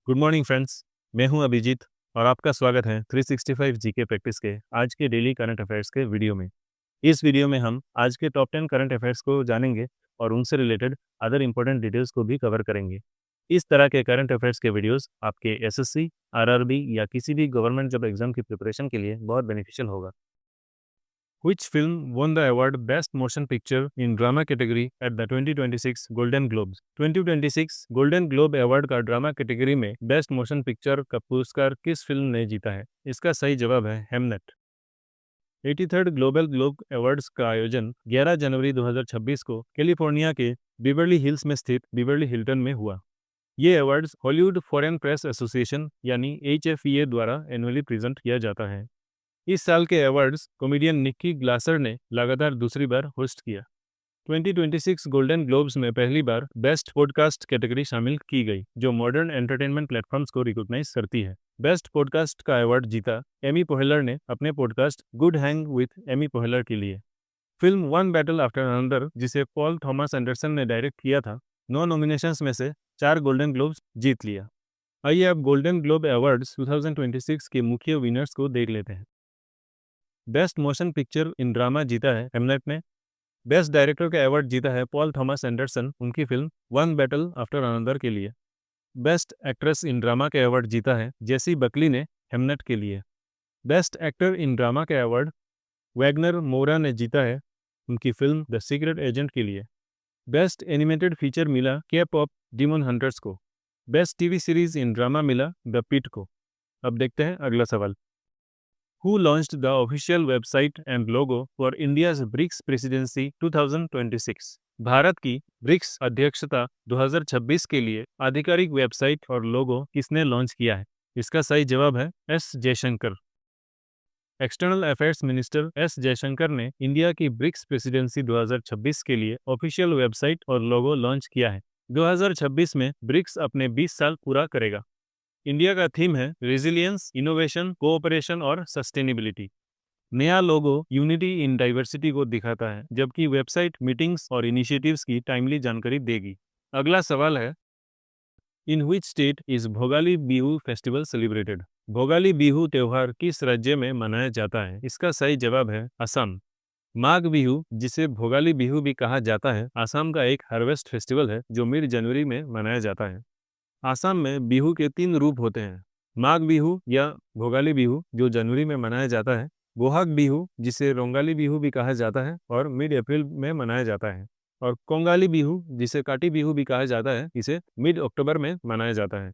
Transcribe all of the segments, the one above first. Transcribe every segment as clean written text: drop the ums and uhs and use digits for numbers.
Good morning friends. मैं हूं अभिजीत और आपका स्वागत है 365 जीके प्रैक्टिस के आज के डेली करंट अफेयर्स के वीडियो में। इस वीडियो में हम आज के टॉप 10 करंट अफेयर्स को जानेंगे और उनसे रिलेटेड अदर इंपॉर्टेंट डिटेल्स को भी कवर करेंगे। इस तरह के करंट अफेयर्स के वीडियोस आपके एसएससी, आरआरबी या किसी भी गवर्नमेंट जॉब एग्जाम की प्रिपरेशन के लिए बहुत बेनिफिशियल होगा। Which film won the award Best Motion Picture in Drama category at the 2026 Golden Globes? 2026 golden globe award का ड्रामा कैटेगरी में बेस्ट मोशन पिक्चर का पुरस्कार किस फिल्म ने जीता है? इसका सही जवाब है Hamnet. 83rd global globe awards का आयोजन 11 जनवरी 2026 को कैलिफोर्निया के बिवर्ली हिल्स में स्थित बिवर्ली हिल्टन में हुआ। ये awards Hollywood foreign press association यानी HFEA द्वारा एनुअली प्रेजेंट किया जाता है। इस साल के अवार्ड्स कॉमेडियन निक्की ग्लासर ने लगातार दूसरी बार होस्ट किया। 2026 गोल्डन ग्लोब्स में पहली बार बेस्ट पॉडकास्ट कैटेगरी शामिल की गई, जो मॉडर्न एंटरटेनमेंट प्लेटफॉर्म्स को रिकॉग्नाइज करती है। बेस्ट पॉडकास्ट का अवार्ड जीता एमी पोहलर ने अपने podcast Good Hang with Amy Poehler के लिए। Film One Battle After Another, जिसे पॉल थॉमस एंडरसन ने डायरेक्ट किया था, 9 नॉमिनेशंस में से 4 गोल्डन ग्लोब्स जीत लिया। आइए अब गोल्डन ग्लोब अवार्ड्स 2026 के मुख्य विनर्स को देख लेते हैं। Best motion picture in drama जीता है हेमनेट ने। बेस्ट डायरेक्टर का अवार्ड जीता है पॉल थॉमस एंडरसन उनकी film One Battle After another के लिए। बेस्ट एक्ट्रेस इन ड्रामा का अवार्ड जीता है जेसी बकली ने हेमनेट के लिए। बेस्ट एक्टर इन ड्रामा का अवार्ड वैगनर मोरा ने जीता है उनकी फिल्म द सीक्रेट एजेंट के लिए। बेस्ट एनिमेटेड फीचर मिला के पॉप डीमन हंटर्स को। Best TV series in drama मिला द पिट को। अब देखते हैं अगला सवाल। Who launched the official website and logo for India's BRICS Presidency 2026? Bharat की ब्रिक्स अध्यक्षता 2026 के लिए आधिकारिक वेबसाइट और लोगो किसने लॉन्च किया है? इसका सही जवाब है S Jaishankar. External affairs minister S Jaishankar ने इंडिया की ब्रिक्स प्रेसिडेंसी 2026 के लिए ऑफिशियल वेबसाइट और लोगो लॉन्च किया है। 2026 में ब्रिक्स अपने 20 साल पूरा करेगा। इंडिया का थीम है रेजिलियंस, इनोवेशन, कोऑपरेशन और सस्टेनेबिलिटी। नया लोगो यूनिटी इन डाइवर्सिटी को दिखाता है, जबकि वेबसाइट मीटिंग्स और इनिशिएटिव्स की टाइमली जानकारी देगी। अगला सवाल है, in which state is Bhogali Bihu festival celebrated? Bhogali Bihu त्योहार किस राज्य में मनाया जाता है? इसका सही जवाब है असम। माघ बिहू, जिसे भोगाली बिहू भी कहा जाता है, असम का एक हार्वेस्ट फेस्टिवल है जो मिड जनवरी में मनाया जाता है। आसाम में बिहू के 3 रूप होते हैं। माघ बिहू या भोगाली बिहू, जो जनवरी में मनाया जाता है, बोहाग बिहू, जिसे रोंगाली बिहू भी कहा जाता है और मिड अप्रैल में मनाया जाता है, और कोंगाली बिहू, जिसे काटी बिहू भी कहा जाता है, इसे मिड अक्टूबर में मनाया जाता है।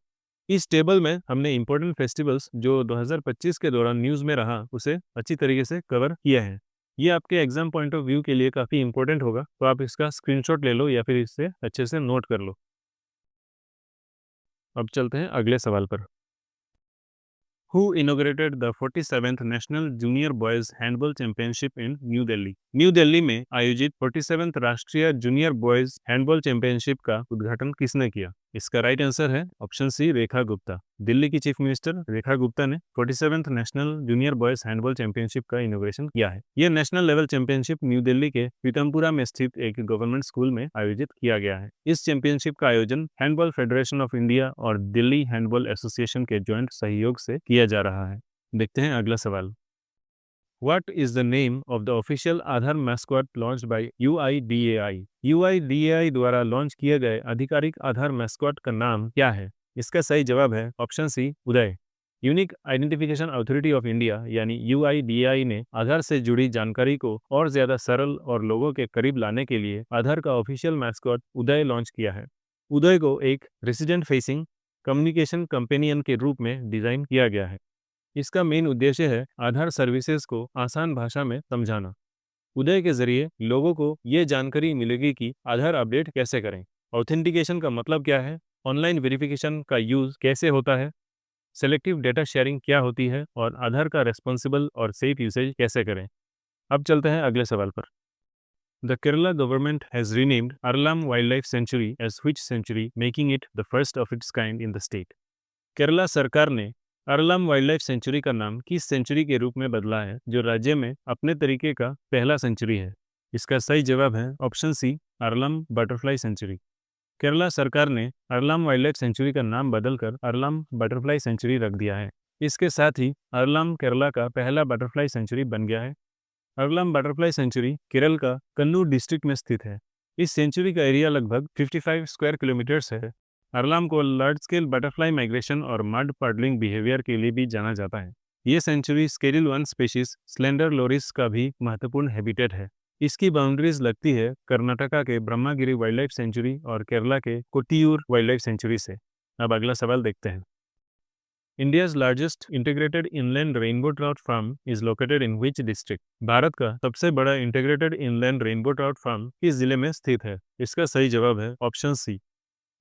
इस टेबल में हमने इंपॉर्टेंट फेस्टिवल्स जो 2025 के दौरान न्यूज़ में रहा उसे अच्छी तरीके से कवर किया है। ये आपके एग्जाम पॉइंट ऑफ व्यू के लिए काफ़ी इंपॉर्टेंट होगा, तो आप इसका स्क्रीनशॉट ले लो या फिर इससे अच्छे से नोट कर लो। अब चलते हैं अगले सवाल पर। Who inaugurated the 47th National Junior Boys Handball Championship in New Delhi? New Delhi में आयोजित 47th राष्ट्रीय जूनियर बॉयज हैंडबॉल चैंपियनशिप का उद्घाटन किसने किया? इसका राइट आंसर है ऑप्शन सी, रेखा गुप्ता। दिल्ली की चीफ मिनिस्टर रेखा गुप्ता ने 47th national junior boys handball championship का इनोग्रेशन किया है। यह national level championship new Delhi के पीतमपुरा में स्थित एक गवर्नमेंट स्कूल में आयोजित किया गया है। इस चैंपियनशिप का आयोजन हैंडबॉल फेडरेशन ऑफ इंडिया और दिल्ली हैंडबॉल एसोसिएशन के ज्वाइंट सहयोग से किया जा रहा है। देखते हैं अगला सवाल। What is the name of the official Aadhaar mascot launched by UIDAI? UIDAI द्वारा लॉन्च किए गए आधिकारिक आधार मैस्कॉट का नाम क्या है? इसका सही जवाब है option C, Uday. Unique identification authority of India यानी UIDAI ने आधार से जुड़ी जानकारी को और ज्यादा सरल और लोगों के करीब लाने के लिए आधार का ऑफिशियल मैस्कॉट उदय लॉन्च किया है। उदय को एक रेसिडेंट फेसिंग कम्युनिकेशन कंपेनियन के रूप में डिजाइन किया गया है। इसका मेन उद्देश्य है आधार सर्विसेज को आसान भाषा में समझाना। उदय के जरिए लोगों को ये जानकारी मिलेगी कि आधार अपडेट कैसे करें, ऑथेंटिकेशन का मतलब क्या है, ऑनलाइन वेरिफिकेशन का यूज कैसे होता है, सेलेक्टिव डेटा शेयरिंग क्या होती है और आधार का रेस्पॉन्सिबल और सेफ यूसेज कैसे करें। अब चलते हैं अगले सवाल पर। The Kerala government has renamed Arlam Wildlife Sanctuary as which sanctuary, making it the first of its kind in the state? Kerala सरकार ने अरलम वाइल्ड सेंचुरी का नाम किस सेंचुरी के रूप में बदला है, जो राज्य में अपने तरीके का पहला सेंचुरी है? इसका सही जवाब है option C, Aralam butterfly sanctuary. Kerala सरकार ने अरलाम वाइल्ड सेंचुरी का नाम बदलकर अरलाम बटरफ्लाई सेंचुरी रख दिया है। इसके साथ ही अरलाम केरला का पहला बटरफ्लाई सेंचुरी बन गया है। अरलाम बटरफ्लाई सेंचुरी केरल का कन्नूर डिस्ट्रिक्ट में स्थित है। इस सेंचुरी का एरिया लगभग 55 स्क्वायर किलोमीटर्स है। अरलाम को लार्ज स्केल बटरफ्लाई माइग्रेशन और मड पडलिंग बिहेवियर के लिए भी जाना जाता है। ये सेंचुरी स्केरिल वन स्पीशीज स्लेंडर लोरिस का भी महत्वपूर्ण हैबिटेट है। इसकी बाउंड्रीज लगती है कर्नाटका के ब्रह्मागिरी वाइल्ड लाइफ सेंचुरी और केरला के कोट्टियूर वाइल्ड लाइफ सेंचुरी से। अब अगला सवाल देखते हैं। India's largest integrated inland rainbow trout farm is located in which district? Bharat का सबसे बड़ा integrated inland rainbow trout farm किस जिले में स्थित है? इसका सही जवाब है ऑप्शन सी,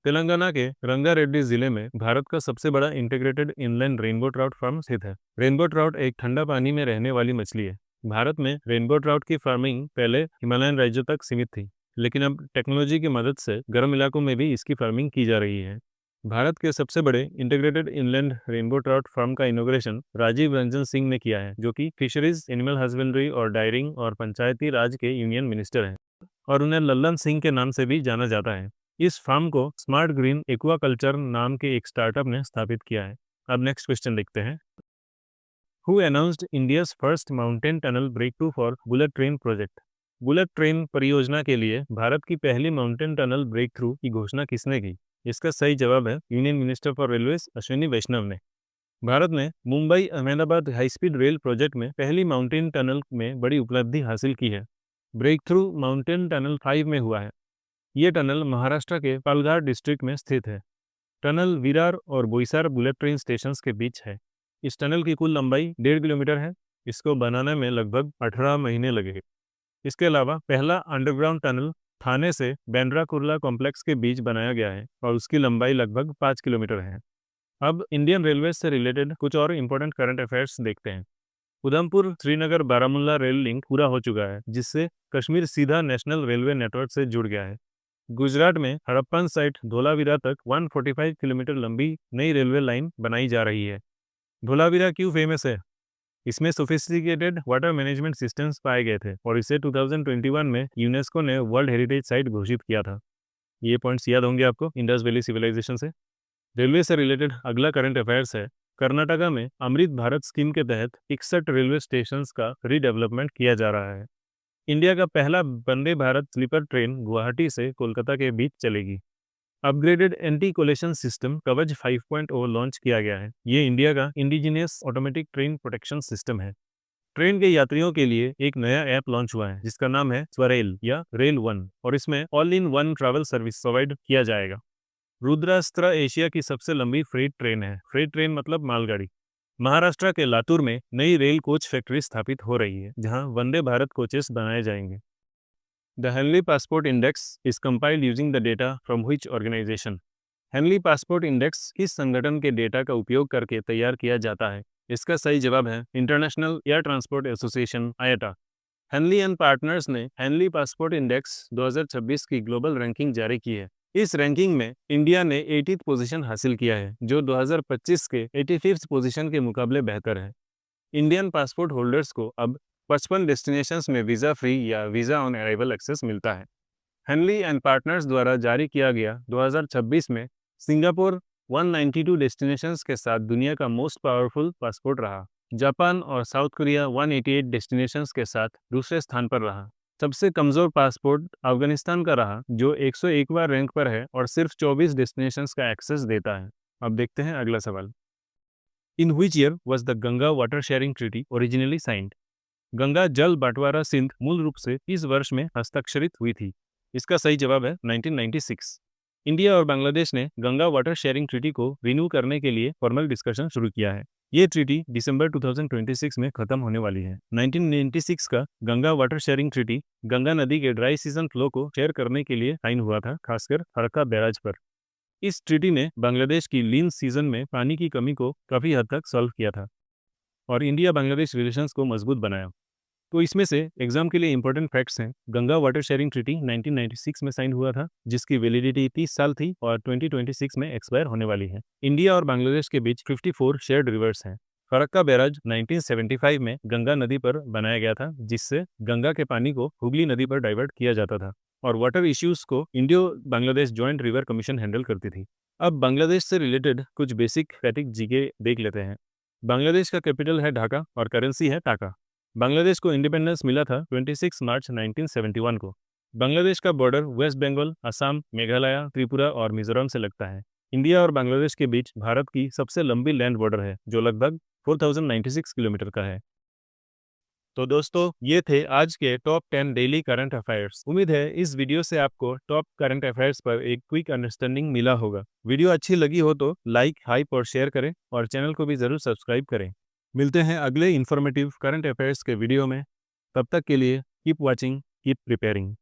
तेलंगाना के रंगारेड्डी जिले में भारत का सबसे बड़ा integrated inland rainbow trout farm स्थित है। रेनबो ट्राउट एक ठंडा पानी में रहने वाली मछली है। भारत में रेनबो ट्राउट की फार्मिंग पहले हिमालयन राज्यों तक सीमित थी, लेकिन अब टेक्नोलॉजी की मदद से गर्म इलाकों में भी इसकी फार्मिंग की जा रही है। भारत के सबसे बड़े integrated inland rainbow trout farm का इनॉग्रेशन राजीव रंजन सिंह ने किया है, जो कि फिशरीज, एनिमल हस्बेंड्री और डायरिंग और पंचायती राज के यूनियन मिनिस्टर हैं, और उन्हें लल्लन सिंह के नाम से भी जाना जाता है। इस फार्म को स्मार्ट ग्रीन एक्वाकल्चर नाम के एक स्टार्टअप ने स्थापित किया है। अब नेक्स्ट क्वेश्चन देखते हैं। Who announced India's first mountain tunnel breakthrough for bullet train project? Bullet train परियोजना के लिए भारत की पहली माउंटेन टनल ब्रेक थ्रू की घोषणा किसने की? इसका सही जवाब है union minister for railways Ashwini Vaishnaw ने। भारत ने Mumbai Ahmedabad high speed rail project में पहली माउंटेन टनल में बड़ी उपलब्धि हासिल की है। ब्रेक थ्रू माउंटेन टनल 5 में हुआ है। ये टनल महाराष्ट्र के पालघर डिस्ट्रिक्ट में स्थित है। टनल विरार और बोईसर बुलेट ट्रेन स्टेशन के बीच है। इस टनल की कुल लंबाई 1.5 किलोमीटर है। इसको बनाने में लगभग 18 महीने लगे। इसके अलावा पहला अंडरग्राउंड टनल थाने से बेंड्रा कुर्ला कॉम्प्लेक्स के बीच बनाया गया है और उसकी लंबाई लगभग 5 किलोमीटर है। अब इंडियन रेलवे से रिलेटेड कुछ और इम्पोर्टेंट करंट अफेयर्स देखते हैं। उधमपुर श्रीनगर बारामुल्ला रेल लिंक पूरा हो चुका है, जिससे कश्मीर सीधा नेशनल रेलवे नेटवर्क से जुड़ गया है। गुजरात में हड़प्पन साइट धोलावीरा तक 145 किलोमीटर लंबी नई रेलवे लाइन बनाई जा रही है। धोलावीरा क्यों फेमस है? इसमें सोफिस्टिकेटेड वाटर मैनेजमेंट सिस्टम्स पाए गए थे और इसे 2021 में यूनेस्को ने वर्ल्ड हेरिटेज साइट घोषित किया था। ये पॉइंट्स याद होंगे आपको इंडस वैली सिविलाइजेशन से। रेलवे से रिलेटेड अगला करंट अफेयर्स है। कर्नाटका में अमृत भारत स्कीम के तहत 61 रेलवे स्टेशन का रीडेवलपमेंट किया जा रहा है। इंडिया का पहला वंदे भारत स्लीपर ट्रेन गुवाहाटी से कोलकाता के बीच चलेगी। अपग्रेडेड एंटी कोलिशन सिस्टम कवच 5.0 लॉन्च किया गया है। ये इंडिया का indigenous automatic train protection system है। ट्रेन के यात्रियों के लिए एक नया ऐप लॉन्च हुआ है, जिसका नाम है स्वरेल या रेल वन, और इसमें all in one travel service provide किया जाएगा। रुद्रास्त्र एशिया की सबसे लंबी फ्रेट ट्रेन है। फ्रेट ट्रेन मतलब मालगाड़ी। महाराष्ट्र के लातूर में नई रेल कोच फैक्ट्री स्थापित हो रही है, जहां वंदे भारत कोचेस बनाए जाएंगे। The Henley passport index is compiled using the data from which organisation? Henley passport index किस संगठन के डेटा का उपयोग करके तैयार किया जाता है? इसका सही जवाब है international air transport association IATA। Henley and partners ने हेनली पासपोर्ट इंडेक्स 2026 की ग्लोबल रैंकिंग जारी की है। इस रैंकिंग में इंडिया ने 80th पोजीशन हासिल किया है, जो 2025 के 85th पोजीशन के मुकाबले बेहतर है। इंडियन पासपोर्ट होल्डर्स को अब 55 डेस्टिनेशंस में वीज़ा फ्री या वीज़ा ऑन अराइवल एक्सेस मिलता है। हेनली एंड पार्टनर्स द्वारा जारी किया गया 2026 में सिंगापुर 192 डेस्टिनेशंस के साथ दुनिया का मोस्ट पावरफुल पासपोर्ट रहा। जापान और साउथ कोरिया 188 डेस्टिनेशंस के साथ दूसरे स्थान पर रहा। सबसे कमज़ोर पासपोर्ट अफगानिस्तान का रहा, जो 101वां रैंक पर है और सिर्फ 24 डेस्टिनेशंस का एक्सेस देता है। अब देखते हैं अगला सवाल। In which year was the Ganga water sharing treaty originally signed? Ganga जल बंटवारा सिंध मूल रूप से इस वर्ष में हस्ताक्षरित हुई थी। इसका सही जवाब है 1996। इंडिया और बांग्लादेश ने गंगा वाटर शेयरिंग ट्रीटी को रिन्यू करने के लिए फॉर्मल डिस्कशन शुरू किया है। ये ट्रीटी दिसंबर 2026 में खत्म होने वाली है। 1996 का Ganga water sharing treaty Ganga नदी के ड्राई सीजन फ्लो को शेयर करने के लिए साइन हुआ था, खासकर फरक्का बैराज पर। इस ट्रीटी ने बांग्लादेश की लीन सीजन में पानी की कमी को काफ़ी हद तक सॉल्व किया था और इंडिया बांग्लादेश रिलेशंस को मजबूत बनाया। तो इसमें से एग्जाम के लिए इंपॉर्टेंट फैक्ट्स हैं। गंगा वाटर शेयरिंग ट्रीटी 1996 में साइन हुआ था, जिसकी वैलिडिटी 30 साल थी और 2026 में एक्सपायर होने वाली है। इंडिया और बांग्लादेश के बीच 54 शेयर्ड रिवर्स हैं। फरक्का बैराज 1975 में गंगा नदी पर बनाया गया था, जिससे गंगा के पानी को हुगली नदी पर डाइवर्ट किया जाता था। और वाटर इश्यूज को Indo Bangladesh joint river commission handle करती थी। अब बांग्लादेश से रिलेटेड कुछ बेसिक स्टैटिक जीके देख लेते हैं। बांग्लादेश का कैपिटल है ढाका और करेंसी है टाका। बांग्लादेश को इंडिपेंडेंस मिला था 26 मार्च 1971 को। बांग्लादेश का बॉर्डर वेस्ट बंगाल, असम, मेघालय, त्रिपुरा और मिजोरम से लगता है। इंडिया और बांग्लादेश के बीच भारत की सबसे लंबी लैंड बॉर्डर है, जो लगभग 4096 किलोमीटर का है। तो दोस्तों, ये थे आज के टॉप 10 डेली करंट अफेयर्स। उम्मीद है इस वीडियो से आपको टॉप करंट अफेयर्स पर एक क्विक अंडरस्टैंडिंग मिला होगा। वीडियो अच्छी लगी हो तो लाइक, हाइप और शेयर करें और चैनल को भी ज़रूर सब्सक्राइब करें। मिलते हैं अगले इन्फॉर्मेटिव करंट अफेयर्स के वीडियो में। तब तक के लिए कीप वॉचिंग, कीप प्रिपेयरिंग।